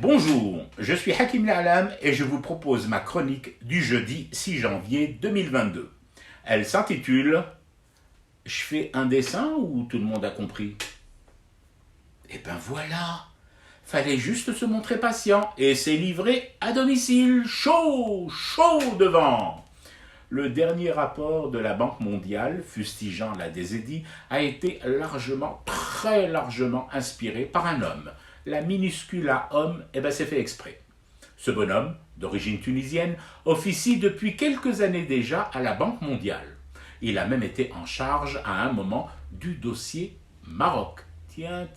Bonjour, je suis Hakim La'alam et je vous propose ma chronique du jeudi 6 janvier 2022. Elle s'intitule « Je fais un dessin ou tout le monde a compris ?» Eh ben voilà, fallait juste se montrer patient et c'est livré à domicile, chaud devant. Le dernier rapport de la Banque mondiale, fustigeant la DZI, a été très largement inspiré par un homme. La minuscula homme, c'est fait exprès. Ce bonhomme, d'origine tunisienne, officie depuis quelques années déjà à la Banque mondiale. Il a même été en charge à un moment du dossier Maroc. Tiens.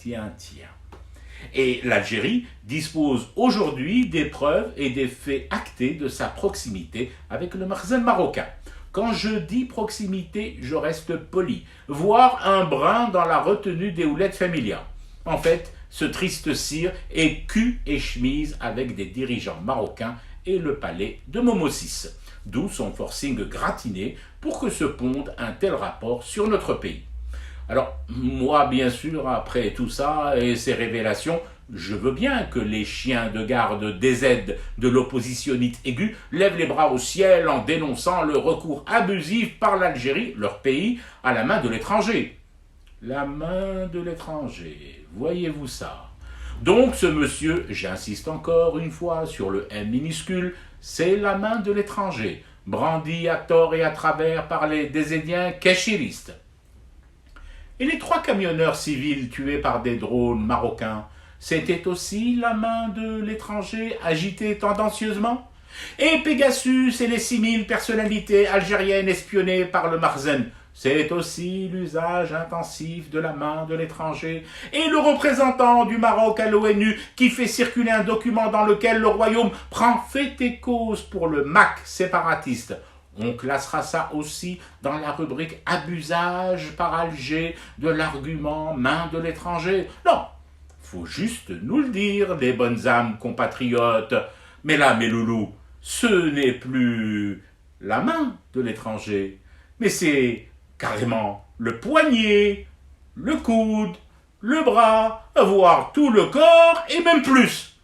Et l'Algérie dispose aujourd'hui des preuves et des faits actés de sa proximité avec le Makhzen marocain. Quand je dis proximité, je reste poli, voire un brin dans la retenue des houlettes familiales. En fait, ce triste cire est cul et chemise avec des dirigeants marocains et le palais de Momo VI, d'où son forcing gratiné pour que se ponde un tel rapport sur notre pays. Alors, moi, bien sûr, après tout ça et ces révélations, je veux bien que les chiens de garde DZ de l'oppositionnite aiguë lèvent les bras au ciel en dénonçant le recours abusif par l'Algérie, leur pays, à la main de l'étranger. La main de l'étranger, voyez-vous ça? Donc ce monsieur, j'insiste encore une fois sur le M minuscule, c'est la main de l'étranger, brandie à tort et à travers par les désédiens kéchiristes. Et les 3 camionneurs civils tués par des drones marocains, c'était aussi la main de l'étranger agitée tendancieusement? Et Pegasus et les 6000 personnalités algériennes espionnées par le Makhzen, c'est aussi l'usage intensif de la main de l'étranger. Et le représentant du Maroc à l'ONU qui fait circuler un document dans lequel le royaume prend fait et cause pour le MAC séparatiste. On classera ça aussi dans la rubrique abusage par Alger de l'argument main de l'étranger. Non, faut juste nous le dire, les bonnes âmes compatriotes. Mais là, mes loulous, ce n'est plus la main de l'étranger, mais c'est carrément le poignet, le coude, le bras, voire tout le corps et même plus.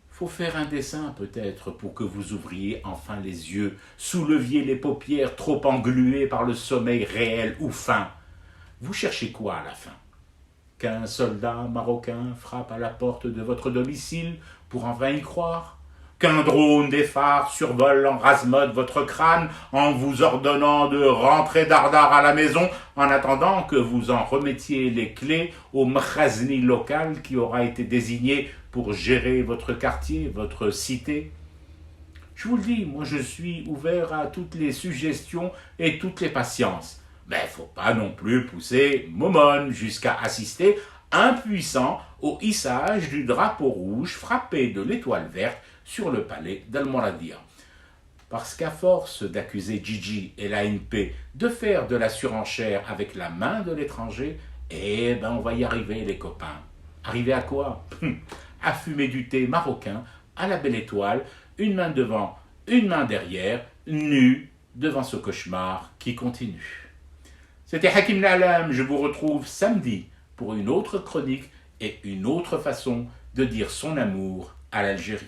Faut faire un dessin peut-être pour que vous ouvriez enfin les yeux, souleviez les paupières trop engluées par le sommeil réel ou fin. Vous cherchez quoi à la fin? Qu'un soldat marocain frappe à la porte de votre domicile pour enfin y croire? Qu'un drone des phares survole en rase-mode votre crâne en vous ordonnant de rentrer dardard à la maison en attendant que vous en remettiez les clés au mkhazni local qui aura été désigné pour gérer votre quartier, votre cité? Je vous le dis, moi je suis ouvert à toutes les suggestions et toutes les patiences. Mais faut pas non plus pousser Momone jusqu'à assister impuissant au hissage du drapeau rouge frappé de l'étoile verte sur le palais d'Al-Mouradia. Parce qu'à force d'accuser Gigi et l'ANP de faire de la surenchère avec la main de l'étranger, on va y arriver les copains. Arriver à quoi? À fumer du thé marocain, à la belle étoile, une main devant, une main derrière, nu devant ce cauchemar qui continue. C'était Hakim La'alam, je vous retrouve samedi pour une autre chronique et une autre façon de dire son amour à l'Algérie.